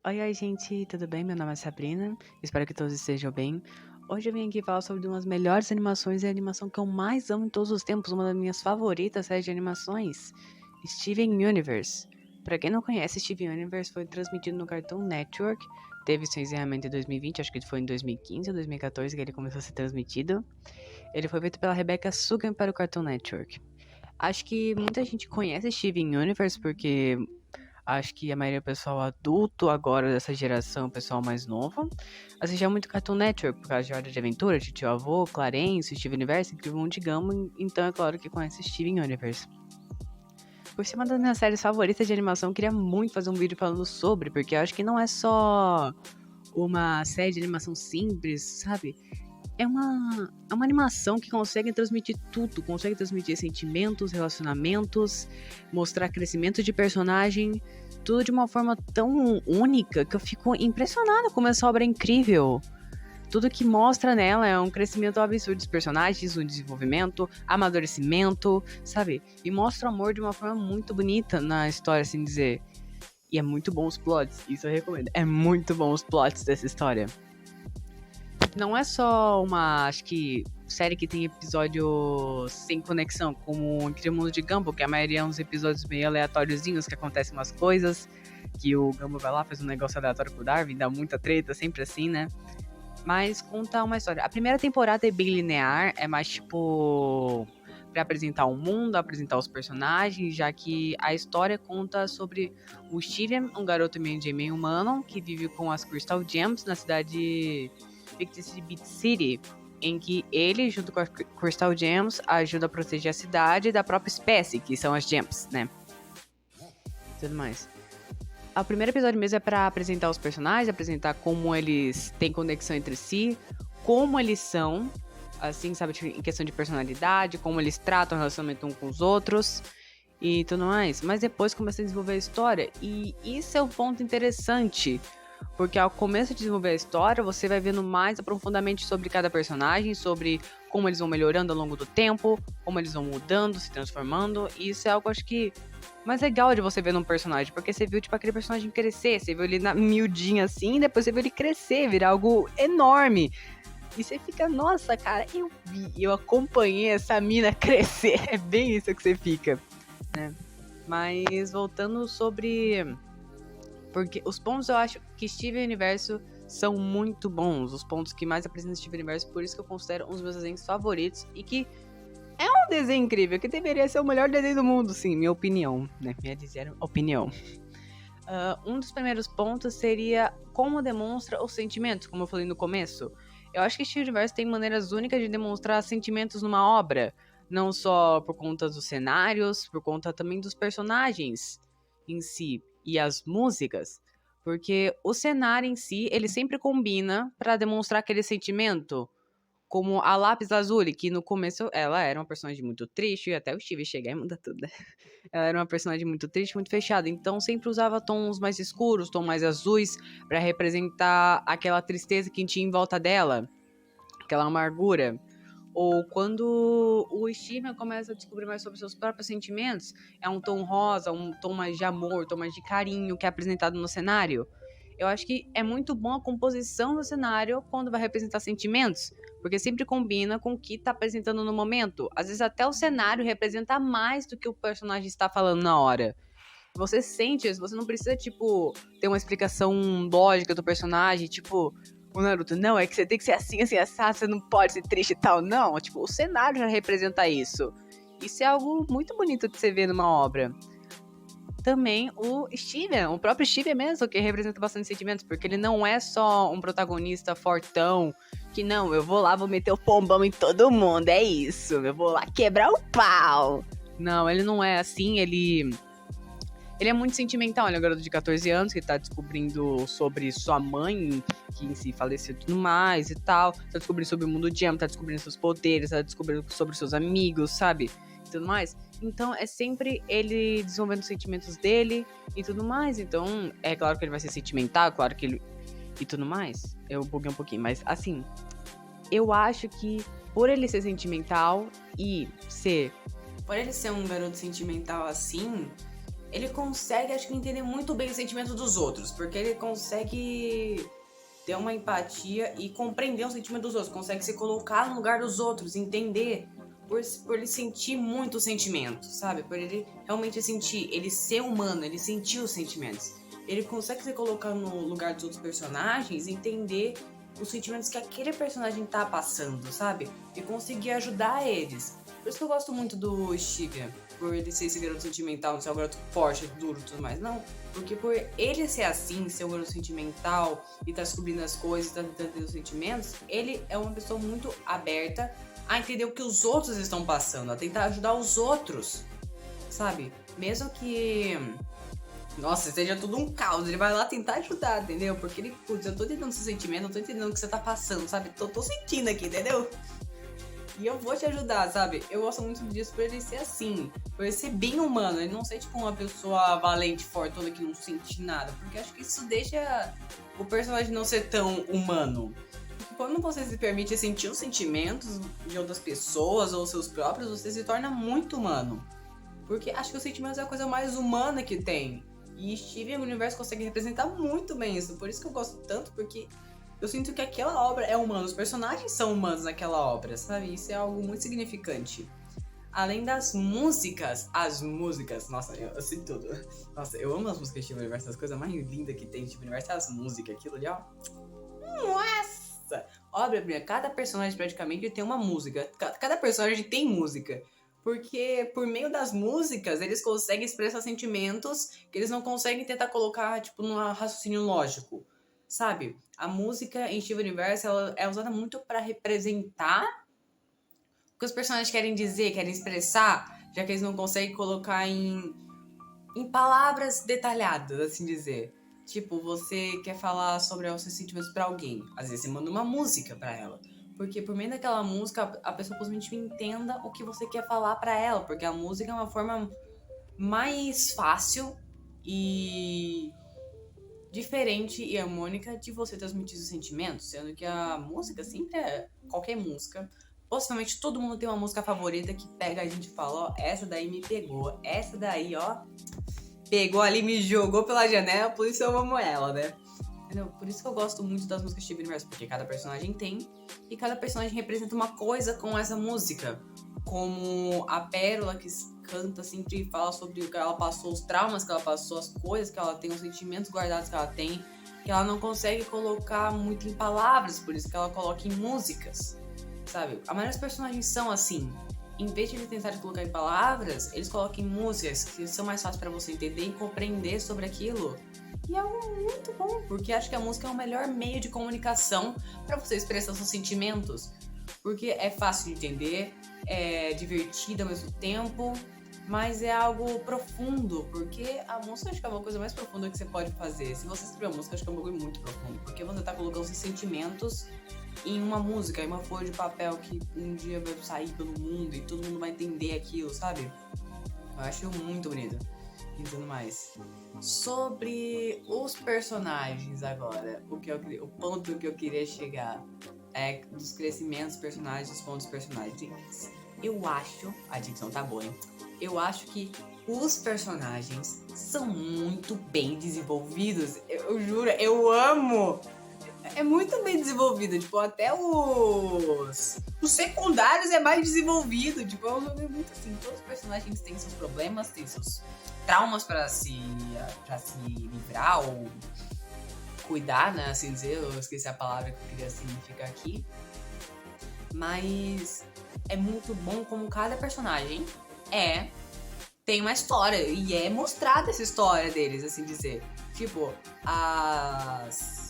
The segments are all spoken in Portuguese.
Oi, oi, gente, tudo bem? Meu nome é Sabrina, espero que todos estejam bem. Hoje eu vim aqui falar sobre uma das melhores animações e a animação que eu mais amo em todos os tempos, uma das minhas favoritas séries de animações, Steven Universe. Pra quem não conhece, Steven Universe foi transmitido no Cartoon Network, teve seu encerramento em 2020, acho que foi em 2015 ou 2014 que ele começou a ser transmitido. Ele foi feito pela Rebecca Sugan para o Cartoon Network. Acho que muita gente conhece Steven Universe porque acho que a maioria do pessoal adulto agora dessa geração, o pessoal mais novo, assistia muito Cartoon Network por causa de Hora de Aventura, de Tio Avô, Clarence, Steven Universe, Incrível Mundo de Gumball, então é claro que conhece Steven Universe. Por ser uma das minhas séries favoritas de animação, eu queria muito fazer um vídeo falando sobre, porque eu acho que não é só uma série de animação simples, sabe? É uma animação que consegue transmitir tudo, consegue transmitir sentimentos, relacionamentos, mostrar crescimento de personagem, tudo de uma forma tão única que eu fico impressionada como essa obra é incrível. Tudo que mostra nela é um crescimento absurdo dos personagens, um desenvolvimento, amadurecimento, sabe? E mostra o amor de uma forma muito bonita na história, assim dizer. E é muito bom os plots, isso eu recomendo. É muito bom os plots dessa história. Não é só uma, acho que, série que tem episódios sem conexão, como o Incrível Mundo de Gumball, que a maioria é uns episódios meio aleatóriozinhos, que acontecem umas coisas, que o Gumball vai lá, faz um negócio aleatório com o Darwin, dá muita treta, sempre assim, né? Mas conta uma história. A primeira temporada é bem linear, é mais tipo pra apresentar o mundo, apresentar os personagens, já que a história conta sobre o Steven, um garoto meio humano, que vive com as Crystal Gems na cidade fictícia de Beat City, em que ele, junto com as Crystal Gems, ajuda a proteger a cidade da própria espécie, que são as Gems, né? Tudo mais. O primeiro episódio mesmo é pra apresentar os personagens, apresentar como eles têm conexão entre si, como eles são, assim, sabe, em questão de personalidade, como eles tratam o relacionamento uns com os outros e tudo mais. Mas depois começa a desenvolver a história, e isso é um ponto interessante, porque ao começo de desenvolver a história, você vai vendo mais aprofundadamente sobre cada personagem, sobre como eles vão melhorando ao longo do tempo, como eles vão mudando, se transformando, e isso é algo, acho que, mais legal de você ver num personagem, porque você viu, tipo, aquele personagem crescer, você viu ele na miudinha assim, depois você viu ele crescer, virar algo enorme. E você fica, nossa, cara, eu acompanhei essa mina crescer. É bem isso que você fica, né? Mas voltando sobre... Porque os pontos eu acho que Steven Universo são muito bons. Os pontos que mais apresentam Steven Universo, por isso que eu considero um dos meus desenhos favoritos. E que é um desenho incrível, que deveria ser o melhor desenho do mundo, sim, minha opinião, né? Minha dizer opinião. Um dos primeiros pontos seria como demonstra os sentimentos, como eu falei no começo. Eu acho que Steven Universo tem maneiras únicas de demonstrar sentimentos numa obra. Não só por conta dos cenários, por conta também dos personagens em si e as músicas. Porque o cenário em si, ele sempre combina para demonstrar aquele sentimento. Como a Lápis Lazuli, que no começo ela era uma personagem muito triste, e até o Steve chegar e mudar tudo, né? Ela era uma personagem muito triste, muito fechada, então sempre usava tons mais escuros, tons mais azuis, para representar aquela tristeza que tinha em volta dela, aquela amargura. Ou quando o Steven começa a descobrir mais sobre seus próprios sentimentos, é um tom rosa, um tom mais de amor, um tom mais de carinho que é apresentado no cenário. Eu acho que é muito bom a composição do cenário quando vai representar sentimentos, porque sempre combina com o que está apresentando no momento. Às vezes até o cenário representa mais do que o personagem está falando na hora. Você sente isso, você não precisa, tipo, ter uma explicação lógica do personagem, tipo, o Naruto, não, é que você tem que ser assim, assim, assado, você não pode ser triste e tal. Não, tipo, o cenário já representa isso. Isso é algo muito bonito de você ver numa obra. Também o Steven, o próprio Steven mesmo, que representa bastante sentimentos, porque ele não é só um protagonista fortão, que não, eu vou lá, vou meter o pombão em todo mundo, é isso, eu vou lá quebrar o pau. Não, ele não é assim, ele é muito sentimental, ele é um garoto de 14 anos que tá descobrindo sobre sua mãe, que em si faleceu e tudo mais e tal, tá descobrindo sobre o mundo Jam, tá descobrindo seus poderes, tá descobrindo sobre seus amigos, sabe, e tudo mais. Então é sempre ele desenvolvendo os sentimentos dele e tudo mais. Então é claro que ele vai ser sentimental, claro que ele... e tudo mais. Eu buguei um pouquinho, mas assim, eu acho que por ele ser sentimental e ser... por ele ser um garoto sentimental assim, ele consegue, acho que, entender muito bem o sentimento dos outros, porque ele consegue ter uma empatia e compreender o sentimento dos outros, consegue se colocar no lugar dos outros, entender, por ele sentir muito os sentimentos, sabe? Por ele realmente sentir, ele ser humano, ele sentir os sentimentos. Ele consegue se colocar no lugar dos outros personagens e entender os sentimentos que aquele personagem tá passando, sabe? E conseguir ajudar eles. Por isso que eu gosto muito do Steven, por ele ser esse garoto sentimental, não ser um garoto forte, duro e tudo mais. Não, porque por ele ser assim, ser um garoto sentimental e tá descobrindo as coisas, tá tendo os sentimentos, ele é uma pessoa muito aberta a entender o que os outros estão passando, a tentar ajudar os outros, sabe? Mesmo que, nossa, seja tudo um caos, ele vai lá tentar ajudar, entendeu? Porque ele, putz, eu tô entendendo seu sentimento, eu tô entendendo o que você tá passando, sabe? Tô sentindo aqui, entendeu? E eu vou te ajudar, sabe? Eu gosto muito disso por ele ser assim, por ele ser bem humano, ele não ser tipo uma pessoa valente, forte, toda que não sente nada, porque acho que isso deixa o personagem não ser tão humano. Porque quando você se permite sentir os sentimentos de outras pessoas ou seus próprios, você se torna muito humano. Porque acho que os sentimentos é a coisa mais humana que tem. E Steven Universe consegue representar muito bem isso. Por isso que eu gosto tanto, porque eu sinto que aquela obra é humana. Os personagens são humanos naquela obra, sabe? Isso é algo muito significante. Além das músicas, as músicas, nossa, eu sei tudo. Nossa, eu amo as músicas de Steven Universe, as coisas mais lindas que tem de Steven Universe é as músicas, aquilo ali, ó. Nossa! Obra, cada personagem praticamente tem uma música. Cada personagem tem música. Porque por meio das músicas, eles conseguem expressar sentimentos que eles não conseguem tentar colocar, tipo, num raciocínio lógico, sabe? A música em Steven Universe, ela é usada muito para representar o que os personagens querem dizer, querem expressar, já que eles não conseguem colocar em palavras detalhadas, assim dizer. Tipo, você quer falar sobre os seus sentimentos pra alguém, às vezes você manda uma música pra ela. Porque por meio daquela música, a pessoa possivelmente entenda o que você quer falar pra ela. Porque a música é uma forma mais fácil e diferente e harmônica de você transmitir os sentimentos. Sendo que a música sempre é qualquer música. Possivelmente todo mundo tem uma música favorita que pega a gente e fala, ó, essa daí me pegou. Essa daí, ó, pegou ali, me jogou pela janela, por isso eu amo ela, né? Entendeu? Por isso que eu gosto muito das músicas de Steven Universe, porque cada personagem tem, e cada personagem representa uma coisa com essa música. Como a Pérola, que canta sempre e fala sobre o que ela passou, os traumas que ela passou, as coisas que ela tem, os sentimentos guardados que ela tem, que ela não consegue colocar muito em palavras, por isso que ela coloca em músicas, sabe? A maioria dos personagens são assim. Em vez de eles tentarem colocar em palavras, eles colocam em músicas que são mais fáceis para você entender e compreender sobre aquilo. E é algo muito bom, porque acho que a música é o melhor meio de comunicação para você expressar seus sentimentos. Porque é fácil de entender, é divertido ao mesmo tempo, mas é algo profundo, porque a música acho que é uma coisa mais profunda que você pode fazer. Se você escrever uma música, acho que é um bagulho muito profundo, porque você tá colocando seus sentimentos em uma música, em uma folha de papel que um dia vai sair pelo mundo e todo mundo vai entender aquilo, sabe? Eu acho muito bonito. E tudo mais. Sobre os personagens agora, o ponto que eu queria chegar é dos crescimentos dos personagens, dos pontos dos personagens. Eu acho, a dicção tá boa, hein? Eu acho que os personagens são muito bem desenvolvidos. Eu juro, eu amo! É muito bem desenvolvido, tipo, até os secundários é mais desenvolvido, tipo, é um jogo muito assim, todos os personagens têm seus problemas, têm seus traumas pra se livrar ou cuidar, né, assim dizer, eu esqueci a palavra que eu queria significar aqui, mas é muito bom como cada personagem tem uma história, e é mostrada essa história deles, assim dizer, tipo, as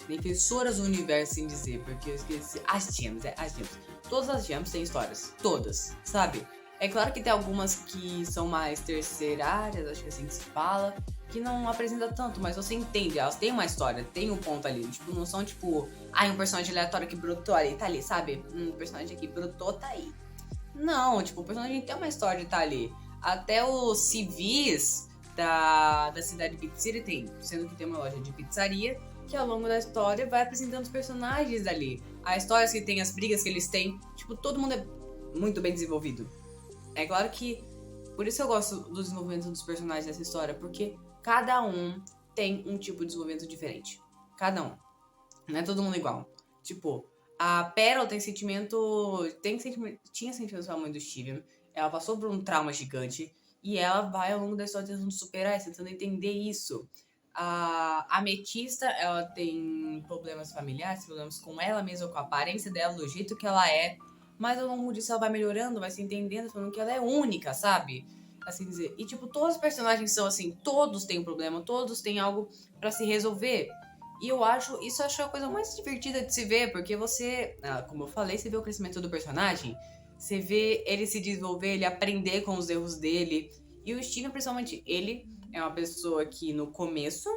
defensoras do universo, sem dizer, porque eu esqueci. As gems. Todas as gems têm histórias. Todas, sabe? É claro que tem algumas que são mais terciárias, acho que é assim que se fala, que não apresenta tanto, mas você entende, elas têm uma história, tem um ponto ali. Tipo, não são tipo, um personagem aleatório que brotou ali, tá ali, sabe? Um personagem aqui brotou, tá aí. Não, tipo, o personagem tem uma história de tá ali. Até os civis da cidade de Pit City tem, sendo que tem uma loja de pizzaria que ao longo da história vai apresentando os personagens ali. As histórias que tem, as brigas que eles têm. Tipo, todo mundo é muito bem desenvolvido. É claro que Por isso eu gosto do desenvolvimento dos personagens dessa história, porque cada um tem um tipo de desenvolvimento diferente. Cada um. Não é todo mundo igual. Tipo, a Pearl tem sentimento. Tinha sentimento pela mãe do Steven. Ela passou por um trauma gigante. E ela vai ao longo da história tentando superar isso, tentando entender isso. A Ametista, ela tem problemas familiares, problemas com ela mesma, com a aparência dela, do jeito que ela é. Mas ao longo disso ela vai melhorando, vai se entendendo, falando que ela é única, sabe? Assim dizer. E tipo, todos os personagens são assim, todos têm um problema, todos têm algo pra se resolver. E eu acho a coisa mais divertida de se ver, porque você, como eu falei, você vê o crescimento do personagem, você vê ele se desenvolver, ele aprender com os erros dele. E o Steven, principalmente, ele é uma pessoa que no começo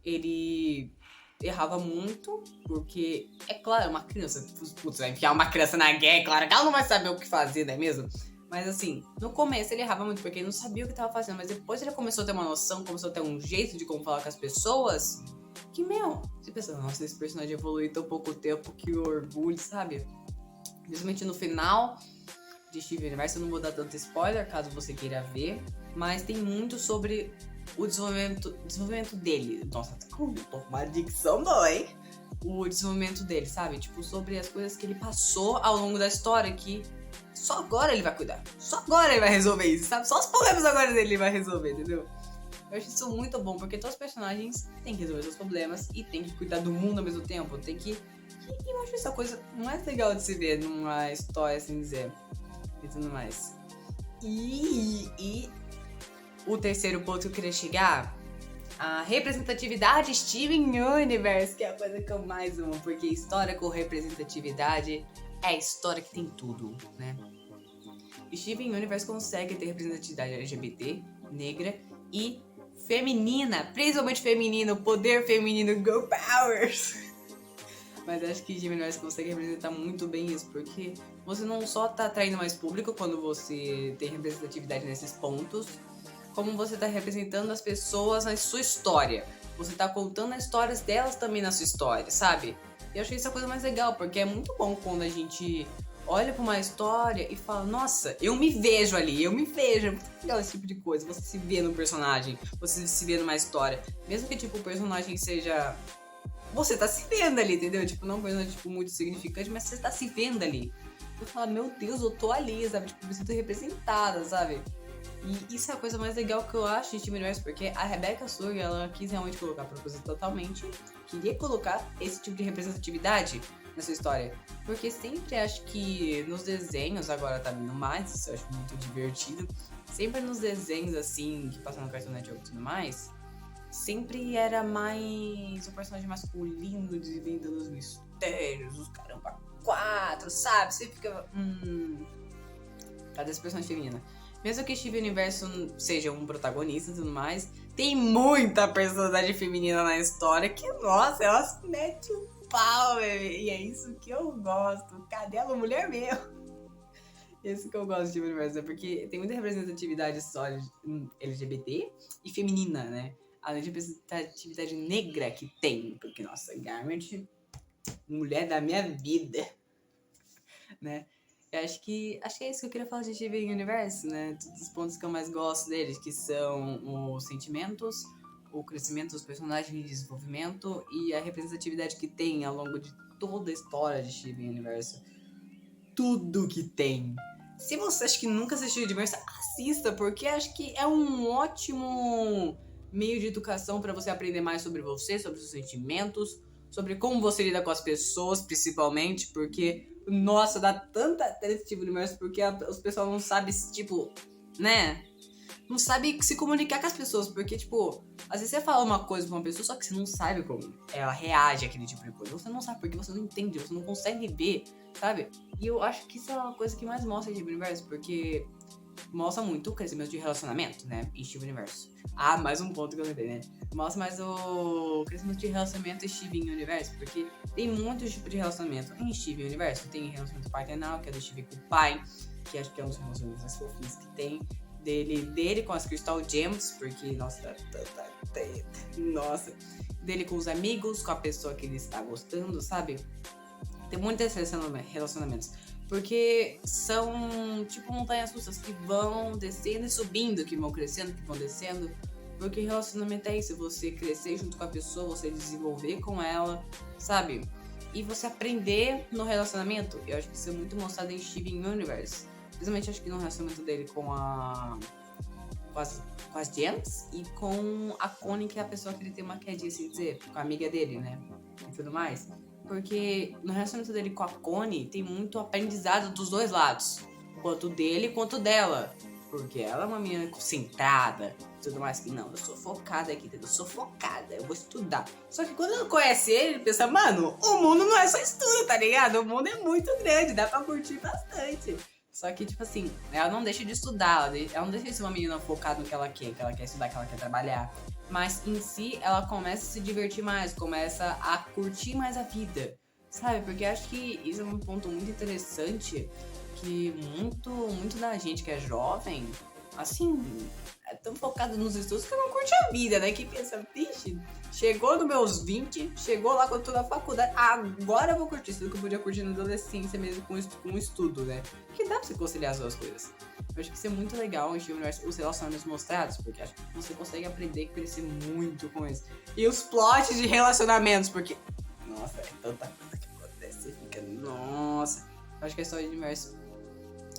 ele errava muito, porque, é claro, é uma criança. Putz, vai enfiar uma criança na guerra, é claro que ela não vai saber o que fazer, não é mesmo? Mas assim, no começo ele errava muito porque ele não sabia o que estava fazendo, mas depois ele começou a ter uma noção, começou a ter um jeito de como falar com as pessoas. Que, você pensa, nossa, esse personagem evoluiu tão pouco tempo, que orgulho, sabe? Principalmente no final de Steven Universe, eu não vou dar tanto spoiler, caso você queira ver, mas tem muito sobre o desenvolvimento dele. Nossa, tô com uma dicção boa, hein? O desenvolvimento dele, sabe? Tipo, sobre as coisas que ele passou ao longo da história, que só agora ele vai cuidar. Só agora ele vai resolver isso, sabe? Só os problemas agora dele ele vai resolver, entendeu? Eu acho isso muito bom, porque todos os personagens têm que resolver seus problemas e têm que cuidar do mundo ao mesmo tempo. Tem que... E eu acho essa coisa mais legal de se ver numa história, assim dizer. E tudo mais. E o terceiro ponto que eu queria chegar, a representatividade Steven Universe, que é a coisa que eu mais amo, porque história com representatividade é a história que tem tudo, né? Steven Universe consegue ter representatividade LGBT, negra e feminina, principalmente feminina, o poder feminino, Go Powers! Mas acho que Steven Universe consegue representar muito bem isso, porque você não só tá atraindo mais público quando você tem representatividade nesses pontos, como você tá representando as pessoas na sua história. Você tá contando as histórias delas também na sua história, sabe? E eu achei isso a coisa mais legal, porque é muito bom quando a gente olha pra uma história e fala, nossa, eu me vejo ali, eu me vejo. É muito legal esse tipo de coisa, você se vê no personagem, você se vê numa história. Mesmo que, tipo, o personagem seja... Você tá se vendo ali, entendeu? Tipo, não é um personagem, tipo, muito significante, mas você tá se vendo ali. Você fala, meu Deus, eu tô ali, sabe? Tipo, me sinto representada, sabe? E isso é a coisa mais legal que eu acho de Steven Universe, porque a Rebecca Sugar, ela quis realmente colocar totalmente, queria colocar esse tipo de representatividade na sua história. Porque sempre acho que nos desenhos, agora tá vindo mais, isso eu acho muito divertido, sempre nos desenhos, assim, que passam no Cartoon Network e tudo mais, sempre era mais um personagem masculino desvendando os mistérios, os caramba quatro, sabe? Você fica, cadê esse personagem feminina? Mesmo que Steven Universe seja um protagonista e tudo mais, tem muita personalidade feminina na história que, nossa, ela se mete o pau, bebê. E é isso que eu gosto. Cadê a mulher mesmo? Isso que eu gosto de Steven Universe, é porque tem muita representatividade só LGBT e feminina, né? Além de representatividade negra que tem, porque, nossa, Garnet, mulher da minha vida, né? Eu acho que é isso que eu queria falar de Steven Universe, né? Todos os pontos que eu mais gosto deles, que são os sentimentos, o crescimento dos personagens de desenvolvimento e a representatividade que tem ao longo de toda a história de Steven Universe. Tudo que tem. Se você acha que nunca assistiu Universe, assista, porque acho que é um ótimo meio de educação para você aprender mais sobre você, sobre seus sentimentos, sobre como você lida com as pessoas, principalmente, porque, nossa, dá tanta treta esse tipo de universo, porque os pessoal não sabem, tipo, né? Não sabe se comunicar com as pessoas, porque, tipo, às vezes você fala uma coisa pra uma pessoa, só que você não sabe como ela reage àquele tipo de coisa. Você não sabe porque você não entende, você não consegue ver, sabe? E eu acho que isso é uma coisa que mais mostra em Steven Universe, porque mostra muito o crescimento de relacionamento, né, em Steven Universe. Ah, mais um ponto que eu lembrei, né? Mostra mais o crescimento de relacionamento em Steven Universe, porque tem muitos tipos de relacionamento em Steven Universe. Tem relacionamento paternal, que é do Steven com o pai, que acho que é um dos relacionamentos mais fofinhos que tem. Dele com as Crystal Gems, porque, nossa, nossa. Dele com os amigos, com a pessoa que ele está gostando, sabe? Tem muitos relacionamentos. Porque são tipo montanhas russas que vão descendo e subindo, que vão crescendo, que vão descendo. Porque relacionamento é isso, você crescer junto com a pessoa, você desenvolver com ela, sabe? E você aprender no relacionamento. Eu acho que isso é muito mostrado em Steven Universe. Principalmente acho que no relacionamento dele com as, com as Gems e com a Connie, que é a pessoa que ele tem uma quedinha, assim dizer, com a amiga dele, né? E tudo mais. Porque no relacionamento dele com a Connie tem muito aprendizado dos dois lados. Quanto dele quanto dela. Porque ela é uma menina concentrada e tudo mais. Que não, eu sou focada aqui, entendeu? Eu sou focada, eu vou estudar. Só que quando ela conhece ele pensa, mano, o mundo não é só estudo, tá ligado? O mundo é muito grande, dá pra curtir bastante. Só que, tipo assim, ela não deixa de estudar, ela não deixa de ser uma menina focada no que ela quer estudar, que ela quer trabalhar. Mas em si, ela começa a se divertir mais, começa a curtir mais a vida, sabe? Porque acho que isso é um ponto muito interessante, que muito da gente que é jovem, assim, é tão focado nos estudos que não curte a vida, né? Que pensa, vixe, chegou nos meus 20, chegou lá quando eu tô na faculdade, agora eu vou curtir isso que eu podia curtir na adolescência mesmo com o estudo, né? Porque dá pra você conciliar as duas coisas. Eu acho que isso é muito legal em os relacionamentos mostrados, porque acho que você consegue aprender e crescer muito com isso. E os plots de relacionamentos, porque, nossa, é tanta coisa que acontece, você fica, nossa. Eu acho que a história de Universe,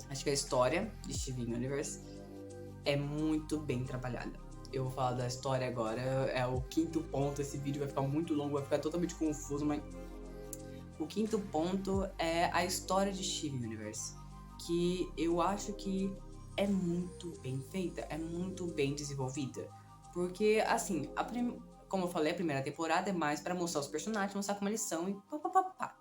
acho que a história de Steven Universe é muito bem trabalhada. Eu vou falar da história agora, é o quinto ponto, esse vídeo vai ficar muito longo, vai ficar totalmente confuso, mas o quinto ponto é a história de Steven Universe, que eu acho que é muito bem feita, é muito bem desenvolvida, porque assim, como eu falei, a primeira temporada é mais pra mostrar os personagens, mostrar como eles são e pá.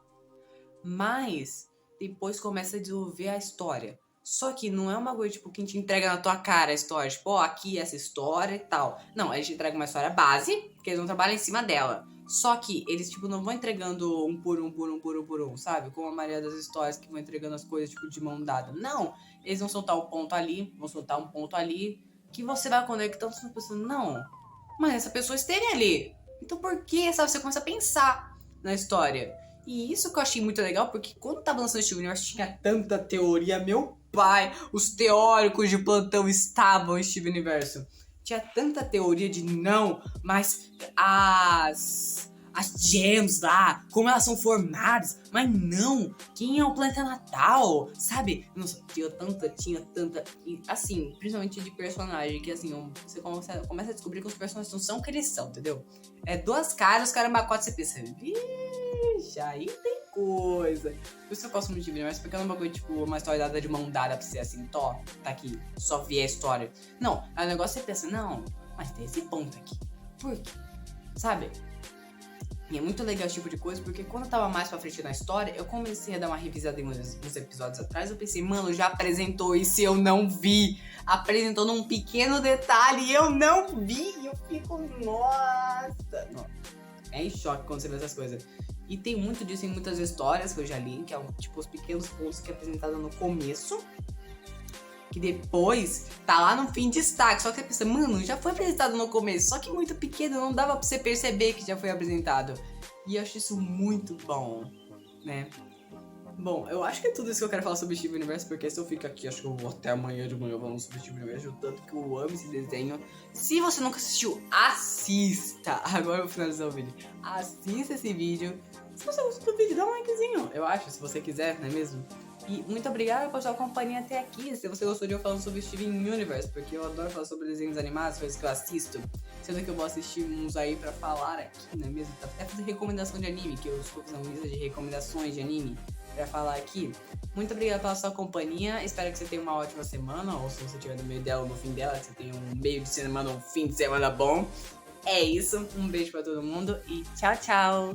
Mas depois começa a desenvolver a história. Só que não é uma coisa, tipo, que a gente entrega na tua cara a história. Tipo, ó, aqui essa história e tal. Não, a gente entrega uma história base, que eles vão trabalhar em cima dela. Só que eles, tipo, não vão entregando um por um, sabe? Como a maioria das histórias que vão entregando as coisas, tipo, de mão dada. Não, eles vão soltar um ponto ali, vão soltar um ponto ali, que você vai conectando com a pessoa. Não, mas essa pessoa esteve ali. Então por que, sabe? Você começa a pensar na história. E isso que eu achei muito legal, porque quando tava lançando Steven Universe tinha tanta teoria, meu pai, os teóricos de plantão estavam em Steven Universe. Tinha tanta teoria de não, mas as gems lá, como elas são formadas, mas não, quem é o planeta natal, sabe? Nossa, tinha tanta, e assim, principalmente de personagem, que assim, você começa a descobrir que os personagens não são o que eles são, entendeu? É duas caras, os caras macotes, você pensa, vixe, aí tem coisa. Por isso que eu gosto muito de Steven Universe, porque é um bagulho, tipo, uma história dada de mão dada pra você, assim, tá aqui, só ver a história. Não, aí o negócio você pensa, não, mas tem esse ponto aqui, por quê? Sabe? E é muito legal esse tipo de coisa, porque quando eu tava mais pra frente na história, eu comecei a dar uma revisada em uns episódios atrás, eu pensei, mano, já apresentou isso e eu não vi. Apresentou num pequeno detalhe e eu não vi. E eu fico, nossa. É em choque quando você vê essas coisas. E tem muito disso em muitas histórias que eu já li, que é tipo os pequenos pontos que é apresentado no começo, que depois tá lá no fim de destaque. Só que você pensa, mano, já foi apresentado no começo, só que muito pequeno, não dava pra você perceber que já foi apresentado. E eu acho isso muito bom, né? Bom, eu acho que é tudo isso que eu quero falar sobre Steven Universe, porque se eu fico aqui, acho que eu vou até amanhã de manhã falando sobre Steven Universe, o tanto que eu amo esse desenho. Se você nunca assistiu, assista! Agora eu vou finalizar o vídeo. Assista esse vídeo. Se você gostou do vídeo, dá um likezinho, eu acho, se você quiser, não é mesmo? E muito obrigada por sua companhia até aqui. Se você gostou de eu falando sobre Steven Universe, porque eu adoro falar sobre desenhos animados, coisas que eu assisto. Sendo que eu vou assistir uns aí pra falar aqui, não é mesmo? Até fazer recomendação de anime, que eu estou fazendo uma lista de recomendações de anime pra falar aqui. Muito obrigada pela sua companhia. Espero que você tenha uma ótima semana, ou se você estiver no meio dela ou no fim dela, que você tenha um meio de semana ou um fim de semana bom. É isso, um beijo pra todo mundo e tchau, tchau!